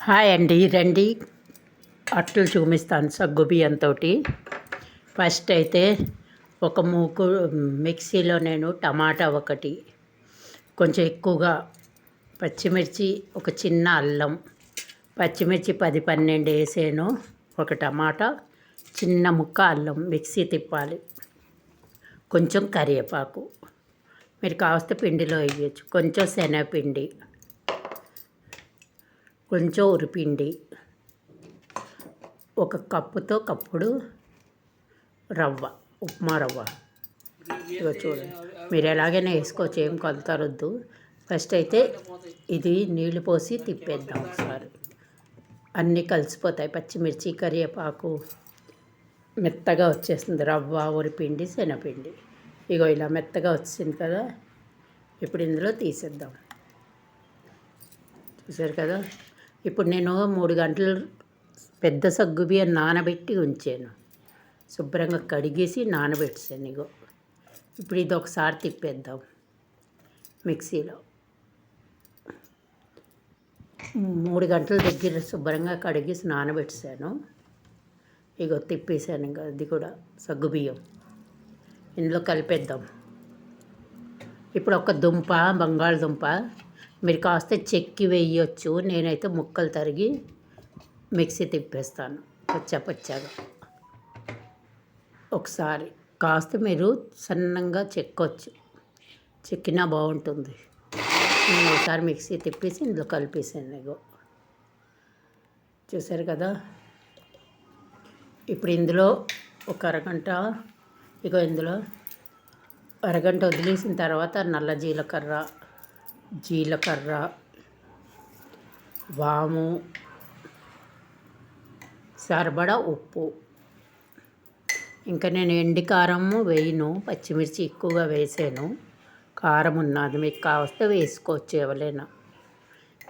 Hi అండి, రండి అట్లు చూపిస్తాను సగ్గుబియ్యంతో. ఫస్ట్ అయితే ఒక మిక్సీలో నేను టమాటా ఒకటి, కొంచెం ఎక్కువగా పచ్చిమిర్చి, ఒక చిన్న అల్లం, పచ్చిమిర్చి 10-12 వేసాను, ఒక టమాటా, చిన్న ముక్క అల్లం మిక్సీ తిప్పాలి. కొంచెం కరివేపాకు, మీరు కావస్తే పిండిలో వేయచ్చు, కొంచెం శనగపిండి, కొంచెం ఉరిపిండి, ఒక కప్పుతో కప్పుడు రవ్వ, ఉప్మా రవ్వ. ఇగో చూడండి, మీరు ఎలాగైనా వేసుకోవచ్చు, ఏం కొలతరొద్దు. ఫస్ట్ అయితే ఇది నీళ్ళు పోసి తిప్పేద్దాం ఒకసారి, అన్నీ కలిసిపోతాయి. పచ్చిమిర్చి, కరివేపాకు మెత్తగా వచ్చేస్తుంది, రవ్వ, ఉరిపిండి, శనగపిండి. ఇగో ఇలా మెత్తగా వచ్చింది కదా. ఇప్పుడు ఇందులో తీసేద్దాం. చూసారు కదా. ఇప్పుడు నేను 3 గంటలు పెద్ద సగ్గుబియ్యం నానబెట్టి ఉంచాను, శుభ్రంగా కడిగేసి నానబెట్టాను. ఇగో ఇప్పుడు ఇది ఒకసారి తిప్పేద్దాం మిక్సీలో. 3 గంటల దగ్గర శుభ్రంగా కడిగేసి నానబెట్టాను. ఇగో తిప్పేసాను, ఇంకా అది కూడా సగ్గుబియ్యం ఇందులో కలిపేద్దాం. ఇప్పుడు ఒక దుంప, బంగాళదుంప, మీరు కాస్త చెక్కి వేయచ్చు, నేనైతే ముక్కలు తరిగి మిక్సీ తిప్పేస్తాను పచ్చగా. ఒకసారి కాస్త మీరు సన్నంగా చెక్కొచ్చు, చెక్కినా బాగుంటుంది. నేను ఒకసారి మిక్సీ తిప్పేసి ఇందులో కలిపేసాను. ఇగో చూసారు కదా. ఇప్పుడు ఇందులో ఒక అరగంట, ఇగో ఇందులో అరగంట వదిలేసిన తర్వాత నల్ల జీలకర్ర, వాము, సరిపడా ఉప్పు, ఇంకా నేను ఎండి కారము వేయను, పచ్చిమిర్చి ఎక్కువగా వేసాను. కారం ఉన్నది, మీకు కావస్తే వేసుకోవచ్చు ఎవరైనా.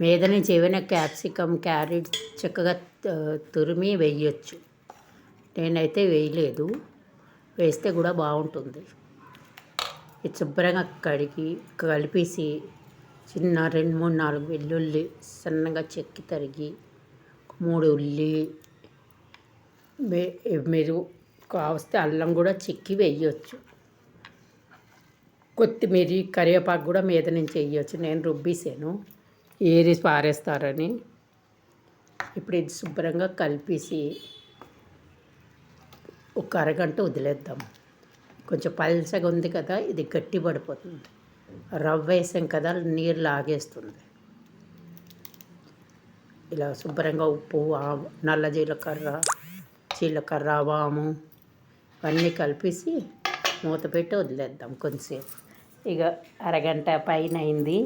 మీద నుంచి ఏమైనా క్యాప్సికమ్, క్యారెట్ చక్కగా తురిమి వేయచ్చు, నేనైతే వేయలేదు, వేస్తే కూడా బాగుంటుంది. ఇది శుభ్రంగా కడిగి కలిపేసి చిన్న 2-3-4 వెల్లుల్లి సన్నగా చెక్కి తరిగి, 3 ఉల్లి, మీరు కావస్తే అల్లం కూడా చెక్కి వేయచ్చు, కొత్తిమీర, కరివేపాకు కూడా మీద నుంచి వేయచ్చు. నేను రుబ్బేసాను, ఏరి పారేస్తారని. ఇప్పుడు ఇది శుభ్రంగా కలిపేసి ఒక అరగంట వదిలేద్దాం. కొంచెం పల్చగా ఉంది కదా, ఇది గట్టి పడిపోతుంది. రవ్వ వేసాం కదా, నీరు లాగేస్తుంది. ఇలా శుభ్రంగా ఉప్పు, నల్ల జీలకర్ర, వాము అన్నీ కలిపేసి మూత పెట్టి వదిలేద్దాం కొంచెంసేపు. ఇక అరగంట పైన అయింది,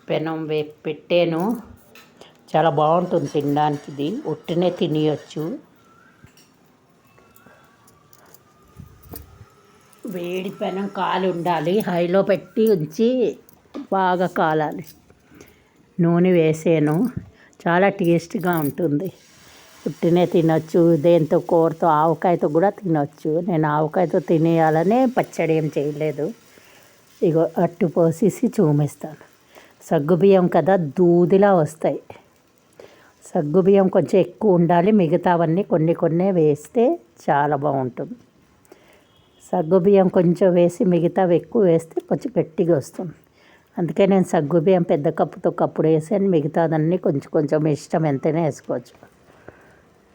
పెనం పెట్టాను. చాలా బాగుంటుంది తినడానికి, ఇది ఉట్టినే తినేయచ్చు. వేడి పెనం కాలి ఉండాలి, హైలో పెట్టి ఉంచి బాగా కాలాలి. నూనె వేసాను, చాలా టేస్ట్గా ఉంటుంది. ఉట్టినే తినొచ్చు, దేంతో కూరతో, ఆవకాయతో కూడా తినొచ్చు. నేను ఆవకాయతో తినేయాలనే పచ్చడి ఏం చేయలేదు. ఇగో అట్టు పోసేసి చూపిస్తాను. సగ్గుబియ్యం కదా, దూదిలా వస్తాయి. సగ్గుబియ్యం కొంచెం ఎక్కువ ఉండాలి, మిగతావన్నీ కొన్ని వేస్తే చాలా బాగుంటుంది. సగ్గుబియ్యం కొంచెం వేసి మిగతావి ఎక్కువ వేస్తే కొంచెం గట్టిగా వస్తుంది. అందుకే నేను సగ్గుబియ్యం పెద్ద కప్పుతో కప్పుడు వేసాను, మిగతాదన్నీ కొంచెం ఇష్టం ఎంతైనా వేసుకోవచ్చు.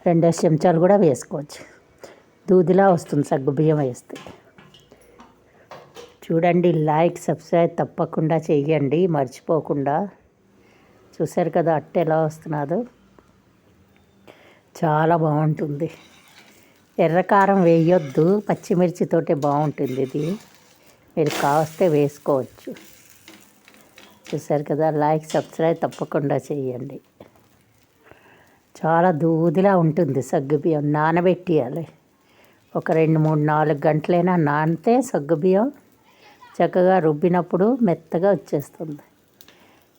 2 చెంచాలు కూడా వేసుకోవచ్చు. దూదిలా వస్తుంది సగ్గుబియ్యం వేస్తే. చూడండి, లైక్, సబ్స్క్రైబ్ తప్పకుండా చెయ్యండి మర్చిపోకుండా. చూసారు కదా అట్ట ఎలా వస్తున్నదో, చాలా బాగుంటుంది. ఎర్రకారం వేయొద్దు, పచ్చిమిర్చితోటే బాగుంటుంది ఇది, మీరు కావస్తే వేసుకోవచ్చు. చూసారు కదా, లైక్, సబ్స్క్రైబ్ తప్పకుండా చేయండి. చాలా దూదిలా ఉంటుంది సగ్గుబియ్యం. నానబెట్టియాలి ఒక 2-3-4 గంటలైనా నానితే సగ్గుబియ్యం చక్కగా రుబ్బినప్పుడు మెత్తగా వచ్చేస్తుంది.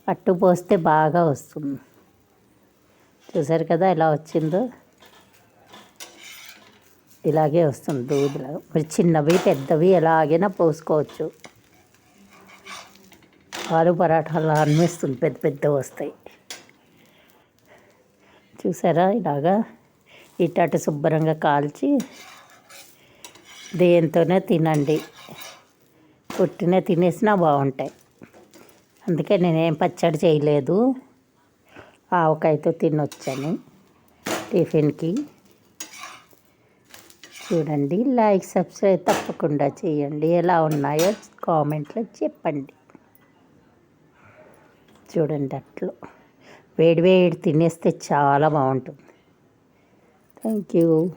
అట్టు పోస్తే బాగా వస్తుంది. చూసారు కదా ఎలా వచ్చిందో, ఇలాగే వస్తుంది దూదిలా. మరి చిన్నవి పెద్దవి ఎలాగైనా పోసుకోవచ్చు. ఆలు పరాఠాలు అనిపిస్తుంది, పెద్ద వస్తాయి. చూసారా ఇలాగా ఇటు శుభ్రంగా కాల్చి దేంతోనే తినండి, పుట్టిన తినేసినా బాగుంటాయి. అందుకే నేనేం పచ్చడి చేయలేదు, ఆవకాయతో తినొచ్చని టిఫిన్కి. చూడండి, లైక్ సబ్స్క్రైబ్ తప్పకుండా చేయండి. ఎలా ఉన్నాయో కామెంట్లో చెప్పండి. చూడండి అట్లు వేడి వేడి తినేస్తే చాలా బాగుంటుంది. Thank you.